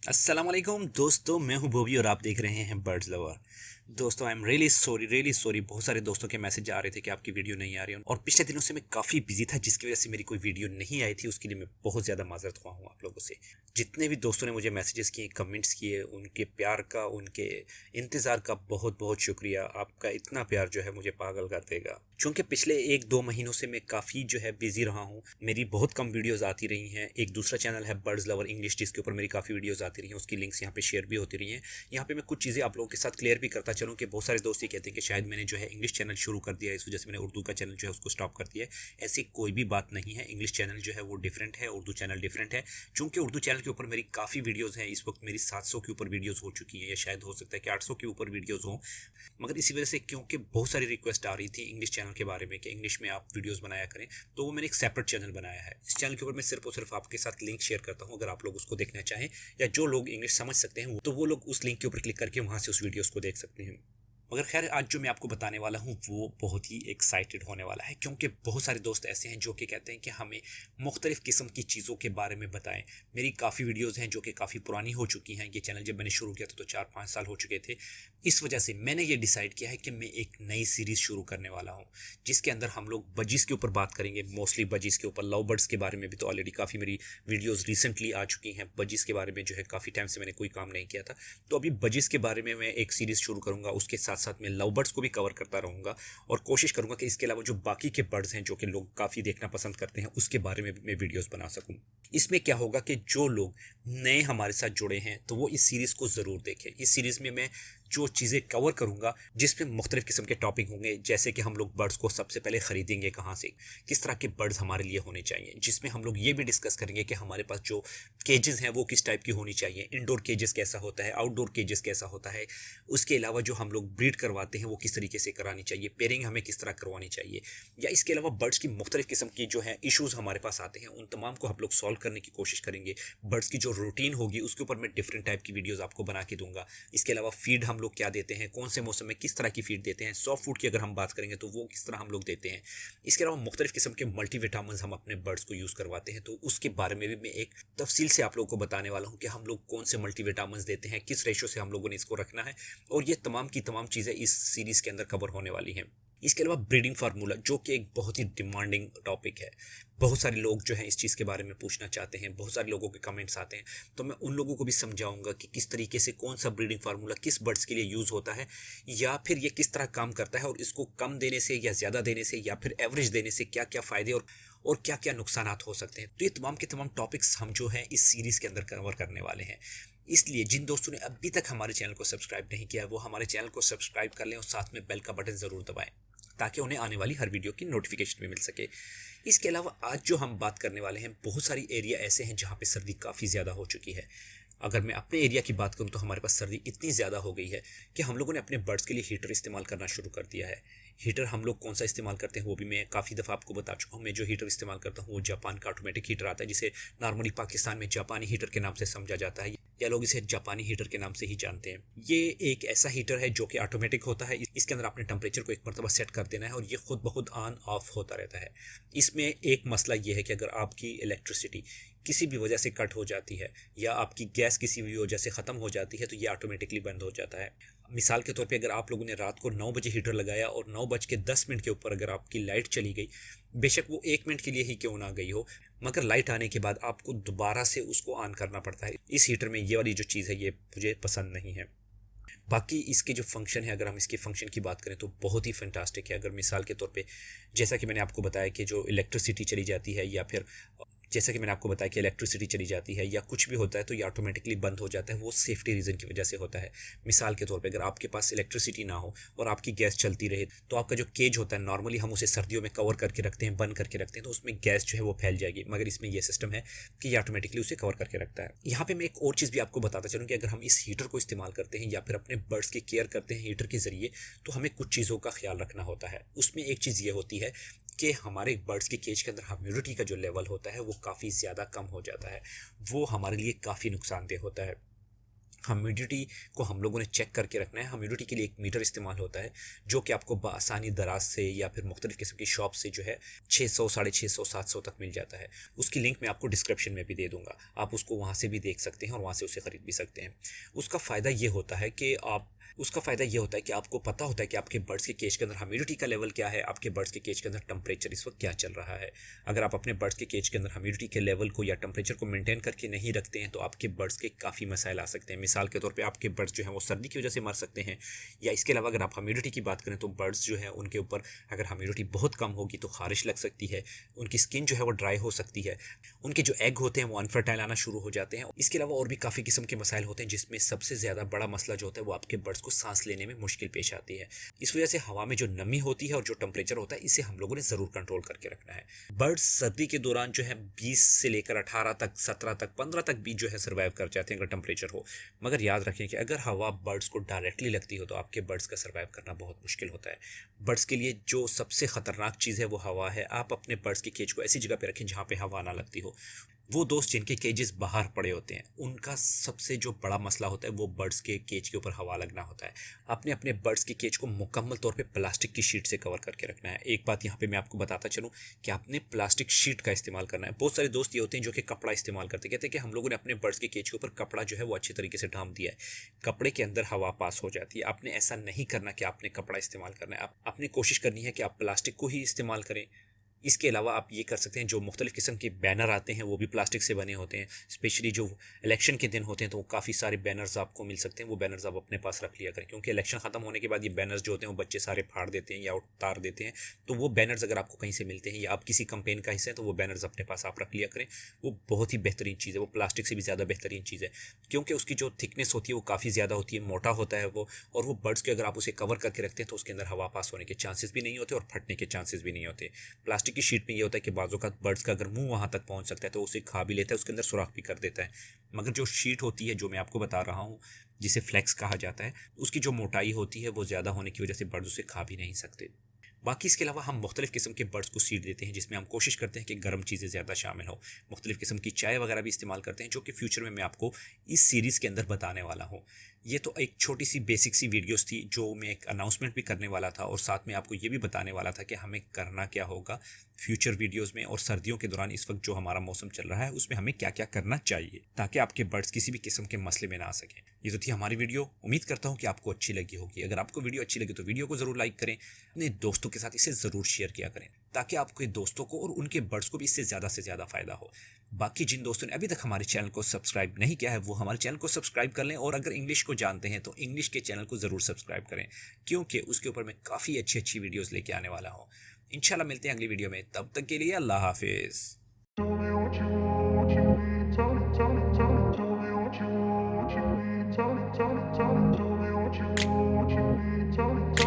अस्सलाम वालेकुम दोस्तों, मैं हूं बॉबी और आप देख रहे हैं बर्ड्स लवर। दोस्तों, आई एम रियली सॉरी। बहुत सारे दोस्तों के मैसेज आ रहे थे कि आपकी वीडियो नहीं आ रही है और पिछले दिनों से मैं काफ़ी बिजी था, जिसकी वजह से मेरी कोई वीडियो नहीं आई थी। उसके लिए मैं बहुत ज़्यादा माजरत हुआ हूँ आप लोगों से। जितने भी दोस्तों ने मुझे मैसेजेस किए, कमेंट्स किए, उनके प्यार का, उनके इंतज़ार का बहुत बहुत शुक्रिया। आपका इतना प्यार जो है मुझे पागल कर देगा। चूँकि पिछले 1-2 महीनों से मैं काफ़ी जो है बिजी रहा हूँ, मेरी बहुत कम वीडियोज़ आती रही हैं। एक दूसरा चैनल है बर्ड्स लवर इंग्लिश, जिसके ऊपर मेरी काफ़ी वीडियोज़ आती रही हैं, उसकी लिंक्स यहाँ पे शेयर भी होती रही हैं। यहाँ पे मैं कुछ चीज़ें आप लोगों के साथ क्लियर भी करता चलूँ कि बहुत सारे दोस्त ये कहते हैं कि शायद मैंने जो है इंग्लिश चैनल शुरू कर दिया है, इस वजह से मैंने उर्दू का चैनल जो है उसको स्टॉप कर दिया है। ऐसी कोई भी बात नहीं है। इंग्लिश चैनल जो है वो डिफरेंट है, उर्दू चैनल डिफरेंट है। चूँकि उर्दू चैनल के ऊपर मेरी काफ़ी वीडियोज़ हैं, इस वक्त मेरी 700 के ऊपर वीडियोज़ हो चुकी हैं, या शायद हो सकता है कि 800 के ऊपर वीडियोज़ हों। मगर इसी वजह से, क्योंकि बहुत सारी रिक्वेस्ट आ रही थी इंग्लिश चैनल के बारे में कि इंग्लिश में आप वीडियोस बनाया करें, तो वो मैंने एक सेपरेट चैनल बनाया है। इस चैनल के ऊपर मैं सिर्फ और सिर्फ आपके साथ लिंक शेयर करता हूँ। अगर आप लोग उसको देखना चाहें, या जो लोग इंग्लिश समझ सकते हैं, तो वो लोग उस लिंक के ऊपर क्लिक करके वहाँ से उस वीडियोस को देख सकते हैं। मगर खैर, आज जो मैं आपको बताने वाला हूँ वो बहुत ही एक्साइटेड होने वाला है, क्योंकि बहुत सारे दोस्त ऐसे हैं जो कि कहते हैं कि हमें मुख्तलिफ़ किस्म की चीज़ों के बारे में बताएं। मेरी काफ़ी वीडियोज़ हैं जो कि काफ़ी पुरानी हो चुकी हैं। ये चैनल जब मैंने शुरू किया था तो 4-5 साल हो चुके थे। इस वजह से मैंने ये डिसाइड किया है कि मैं एक नई सीरीज़ शुरू करने वाला हूँ, जिसके अंदर हम लोग बजीज़ के ऊपर बात करेंगे। मोस्टली बजीज़ के ऊपर। लव बर्ड्स के बारे में भी तो ऑलरेडी काफ़ी मेरी वीडियोज़ रिसेंटली आ चुकी हैं। बजीज़ के बारे में जो है काफ़ी टाइम से मैंने कोई काम नहीं किया था, तो अभी बजीज़ के बारे में मैं एक सीरीज़ शुरू करूँगा। उसके साथ साथ मैं लव बर्ड्स को भी कवर करता रहूँगा, और कोशिश करूँगा कि इसके अलावा जो बाकी के बर्ड्स हैं जो कि लोग काफ़ी देखना पसंद करते हैं, उसके बारे में भी मैं वीडियोज़ बना सकूँ। इसमें क्या होगा कि जो लोग नए हमारे साथ जुड़े हैं तो वो इस सीरीज़ को ज़रूर देखें। इस सीरीज़ में मैं जो चीज़ें कवर करूँगा, जिसमें मुख्तलिफ़ किस्म के टॉपिक होंगे, जैसे कि हम लोग बर्ड्स को सबसे पहले ख़रीदेंगे कहाँ से, किस तरह के बर्ड्स हमारे लिए होने चाहिए, जिसमें हम लोग ये भी डिस्कस करेंगे कि हमारे पास जो केजेस हैं वो किस टाइप की होनी चाहिए, इंडोर केजेस कैसा होता है, आउटडोर केजेस कैसा होता है। उसके अलावा जो हम लोग ब्रीड करवाते हैं वो किस तरीके से करानी चाहिए, पेयरिंग हमें किस तरह करवानी चाहिए, या इसके अलावा बर्ड्स की मुख्तलिफ़ किस्म की जो है इशूज़ हमारे पास आते हैं, उन तमाम को हम लोग सॉल्व करने की कोशिश करेंगे। बर्ड्स की जो रूटीन होगी उसके ऊपर मैं डिफरेंट टाइप की वीडियोज़ आपको बना के दूंगा। इसके अलावा फीड हम लोग क्या देते हैं, कौन से मौसम में किस तरह की फीड देते हैं, सॉफ्ट फूड की अगर हम बात करेंगे तो वो किस तरह हम लोग देते हैं। इसके अलावा मुख्तलिफ़ किस्म के मल्टीविटामिन हम अपने बर्ड्स को यूज़ करवाते हैं, तो उसके बारे में भी मैं एक तफसील से आप लोगों को बताने वाला हूँ कि हम लोग कौन से मल्टीविटामिन देते हैं, किस रेशो से हम लोगों ने इसको रखना है। और ये तमाम की तमाम चीज़ें इस सीरीज़ के अंदर कवर होने वाली हैं। इसके अलावा ब्रीडिंग फार्मूला, जो कि एक बहुत ही डिमांडिंग टॉपिक है। बहुत सारे लोग जो हैं इस चीज़ के बारे में पूछना चाहते हैं, बहुत सारे लोगों के कमेंट्स आते हैं, तो मैं उन लोगों को भी समझाऊंगा कि किस तरीके से कौन सा ब्रीडिंग फार्मूला किस बर्ड्स के लिए यूज़ होता है, या फिर ये किस तरह काम करता है, और इसको कम देने से या ज़्यादा देने से या फिर एवरेज देने से क्या क्या फ़ायदे और क्या क्या नुकसानात हो सकते हैं। तो ये तमाम के तमाम टॉपिक्स हम जो हैं इस सीरीज़ के अंदर कवर करने वाले हैं। इसलिए जिन दोस्तों ने अभी तक हमारे चैनल को सब्सक्राइब नहीं किया है, वो हमारे चैनल को सब्सक्राइब कर लें और साथ में बेल का बटन ज़रूर दबाएं, ताकि उन्हें आने वाली हर वीडियो की नोटिफिकेशन भी मिल सके। इसके अलावा आज जो हम बात करने वाले हैं, बहुत सारी एरिया ऐसे हैं जहाँ पे सर्दी काफ़ी ज़्यादा हो चुकी है। अगर मैं अपने एरिया की बात करूं तो हमारे पास सर्दी इतनी ज़्यादा हो गई है कि हम लोगों ने अपने बर्ड्स के लिए हीटर इस्तेमाल करना शुरू कर दिया है। हीटर हम लोग कौन सा इस्तेमाल करते हैं वो भी मैं काफ़ी दफ़ा आपको बता चुका हूँ। मैं जो हीटर इस्तेमाल करता हूँ वो जापान का ऑटोमेटिक हीटर आता है, जिसे नॉर्मली पाकिस्तान में जापानी हीटर के नाम से समझा जाता है, या लोग इसे जापानी हीटर के नाम से ही जानते हैं। ये एक ऐसा हीटर है जो कि ऑटोमेटिक होता है। इसके अंदर आपने टेम्परेचर को एक मरतबा सेट कर देना है और ये खुद ब खुद ऑन ऑफ होता रहता है। इसमें एक मसला ये है कि अगर आपकी इलेक्ट्रिसिटी किसी भी वजह से कट हो जाती है, या आपकी गैस किसी भी वजह से ख़त्म हो जाती है, तो ये ऑटोमेटिकली बंद हो जाता है। मिसाल के तौर पे, अगर आप लोगों ने रात को 9 बजे हीटर लगाया और 9:10 के ऊपर अगर आपकी लाइट चली गई, बेशक वो 1 मिनट के लिए ही क्यों ना गई हो, मगर लाइट आने के बाद आपको दोबारा से उसको ऑन करना पड़ता है। इस हीटर में ये वाली जो चीज़ है ये मुझे पसंद नहीं है। बाकी इसके जो फंक्शन है, अगर हम इसके फंक्शन की बात करें तो बहुत ही फैंटास्टिक है। अगर मिसाल के तौर पे, जैसा कि मैंने आपको बताया कि जो इलेक्ट्रिसिटी चली जाती है, या फिर जैसा कि मैंने आपको बताया कि इलेक्ट्रिसिटी चली जाती है या कुछ भी होता है, तो ये ऑटोमेटिकली बंद हो जाता है। वो सेफ्टी रीज़न की वजह से होता है। मिसाल के तौर पे, अगर आपके पास इलेक्ट्रिसिटी ना हो और आपकी गैस चलती रहे, तो आपका जो केज होता है, नॉर्मली हम उसे सर्दियों में कवर करके रखते हैं, बंद करके रखते हैं, तो उसमें गैस जो है वो फैल जाएगी। मगर इसमें यह सिस्टम है कि ये ऑटोमेटिकली उसे कवर करके रखता है। यहाँ पे मैं एक और चीज़ भी आपको बताता चलूँ कि अगर हम इस हीटर को इस्तेमाल करते हैं या फिर अपने बर्ड्स की केयर करते हैं हीटर के ज़रिए, तो हमें कुछ चीज़ों का ख्याल रखना होता है। उसमें एक चीज़ ये होती है कि हमारे बर्ड्स के केज के अंदर ह्यूमिडिटी का जो लेवल होता है वो काफ़ी ज़्यादा कम हो जाता है। वो हमारे लिए काफ़ी नुकसानदेह होता है। ह्यूमिडिटी को हम लोगों ने चेक करके रखना है। ह्यूमिडिटी के लिए एक मीटर इस्तेमाल होता है जो कि आपको बआसानी दराज से या फिर मुख्तलिफ किस्म की शॉप से जो है 600, 650, 700 तक मिल जाता है। उसकी लिंक मैं आपको डिस्क्रिप्शन में भी दे दूंगा, आप उसको वहाँ से भी देख सकते हैं और वहाँ से उसे ख़रीद भी सकते हैं। उसका फ़ायदा ये होता है कि आपको पता होता है कि आपके बर्ड्स के केज के अंदर ह्यूमिडिटी का लेवल क्या है, आपके बर्ड्स के केज के अंदर टेम्परेचर इस वक्त क्या चल रहा है। अगर आप अपने बर्ड्स के केज के अंदर ह्यूमिडिटी के लेवल को या टेम्परेचर को मेंटेन करके नहीं रखते हैं तो आपके बर्ड्स के काफ़ी मसाइल आ सकते हैं। मिसाल के तौर पे आपके बर्ड्स जो हैं वो सर्दी की वजह से मर सकते हैं, या इसके अलावा अगर आप ह्यूमिडिटी की बात करें तो बर्ड्स जो है उनके ऊपर अगर ह्यूमिडिटी बहुत कम होगी तो खारिश लग सकती है, उनकी स्किन जो है वो ड्राई हो सकती है, उनके जो एग होते हैं वो अनफर्टाइल आना शुरू हो जाते हैं। इसके अलावा और भी काफ़ी किस्म के मसाइल होते हैं, जिसमें सबसे ज़्यादा बड़ा मसला जो होता है वो आपके बर्ड्स को सांस लेने में मुश्किल पेश आती है। इस वजह से हवा में जो नमी होती है और जो टेम्परेचर होता है इसे हम लोगों ने ज़रूर कंट्रोल करके रखना है। बर्ड्स सर्दी के दौरान जो है 20 से लेकर 18 तक, 17 तक, 15 तक भी जो है सर्वाइव कर जाते हैं अगर टेम्परेचर हो। मगर याद रखें कि अगर हवा बर्ड्स को डायरेक्टली लगती हो तो आपके बर्ड्स का सर्वाइव करना बहुत मुश्किल होता है। बर्ड्स के लिए जो सबसे ख़तरनाक चीज़ है वो हवा है। आप अपने बर्ड्स के केज को ऐसी जगह पे रखें जहाँ पे हवा ना लगती हो। वो दोस्त जिनके केजेस बाहर पड़े होते हैं उनका सबसे जो बड़ा मसला होता है वो बर्ड्स के केज के ऊपर हवा लगना होता है। आपने अपने बर्ड्स के केज को मुकम्मल तौर पे प्लास्टिक की शीट से कवर करके रखना है। एक बात यहाँ पे मैं आपको बताता चलूँ कि आपने प्लास्टिक शीट का इस्तेमाल करना है। बहुत सारे दोस्त ये होते हैं जो कि कपड़ा इस्तेमाल करते, कहते हैं कि हम लोगों ने अपने बर्ड्स के केज के ऊपर कपड़ा जो है वो अच्छे तरीके से ढांप दिया है, कपड़े के अंदर हवा पास हो जाती है। आपने ऐसा नहीं करना कि आपने कपड़ा इस्तेमाल करना है, आपने कोशिश करनी है कि आप प्लास्टिक को ही इस्तेमाल करें। इसके अलावा आप ये कर सकते हैं, जो मुख्तलिफ़ किस्म के बैनर आते हैं वो भी प्लास्टिक से बने होते हैं। स्पेशली जो इलेक्शन के दिन होते हैं तो काफ़ी सारे बैनर्स आपको मिल सकते हैं, वो बैनर्स आप अपने पास रख लिया करें, क्योंकि इलेक्शन ख़त्म होने के बाद ये बैनर्स जो होते हैं वो बच्चे सारे फाड़ देते हैं या उतार देते हैं। तो वो बैनर्स अगर आपको कहीं से मिलते हैं या आप किसी कंपेन का हिस्सा है तो वो बैनर्स अपने पास आप रख लिया करें। वो बहुत ही बेहतरीन चीज़ है, वो प्लास्टिक से भी ज़्यादा बेहतरीन चीज़ है, क्योंकि उसकी जो थिकनेस होती है वो काफ़ी ज़्यादा होती है, मोटा होता है वो। और वो बर्ड्स के अगर आप उसे कवर करके रखते हैं तो उसके अंदर हवा पास होने के चांसेस भी नहीं होते और फटने के चांसेस भी नहीं होते। प्लास्टिक की शीट में ये होता है कि बाजू का बर्ड्स का अगर मुंह वहां तक पहुंच सकता है तो उसे खा भी लेता है, उसके अंदर सुराख भी कर देता है। मगर जो शीट होती है जो मैं आपको बता रहा हूँ जिसे फ्लेक्स कहा जाता है, उसकी जो मोटाई होती है वो ज़्यादा होने की वजह से बर्ड्स उसे खा भी नहीं सकते। बाकी इसके अलावा हम मुख्तलिफ़ किस्म के बर्ड्स को सीड देते हैं जिसमें हम कोशिश करते हैं कि गर्म चीज़ें ज़्यादा शामिल हो। मुख्तलिफ़ किस्म की चाय वगैरह भी इस्तेमाल करते हैं, जो कि फ्यूचर में मैं आपको इस सीरीज़ के अंदर बताने वाला हूँ। ये तो एक छोटी सी बेसिक सी वीडियोस थी जो मैं एक अनाउंसमेंट भी करने वाला था और साथ में आपको ये भी बताने वाला था कि हमें करना क्या होगा फ्यूचर वीडियोस में, और सर्दियों के दौरान इस वक्त जो हमारा मौसम चल रहा है उसमें हमें क्या क्या करना चाहिए ताकि आपके बर्ड्स किसी भी किस्म के मसले में ना आ सकें। ये तो थी हमारी वीडियो, उम्मीद करता हूँ कि आपको अच्छी लगी होगी। अगर आपको वीडियो अच्छी लगी तो वीडियो को ज़रूर लाइक करें, अपने दोस्तों के साथ इसे ज़रूर शेयर किया करें ताकि आपके दोस्तों को और उनके बर्ड्स को भी इससे ज़्यादा से ज़्यादा फ़ायदा हो। बाकी जिन दोस्तों ने अभी तक हमारे चैनल को सब्सक्राइब नहीं किया है वो हमारे चैनल को सब्सक्राइब कर लें, और अगर इंग्लिश को जानते हैं तो इंग्लिश के चैनल को ज़रूर सब्सक्राइब करें, क्योंकि उसके ऊपर मैं काफ़ी अच्छी अच्छी वीडियोज़ लेके आने वाला हूँ। इंशाल्लाह मिलते हैं अगली वीडियो में, तब तक के लिए अल्लाह हाफिज़। Tell me what you want, you need. Tell me, tell me, tell me, tell me what you want, you need. Tell me, tell me, tell me, tell me what you want, you need. Tell me, tell me.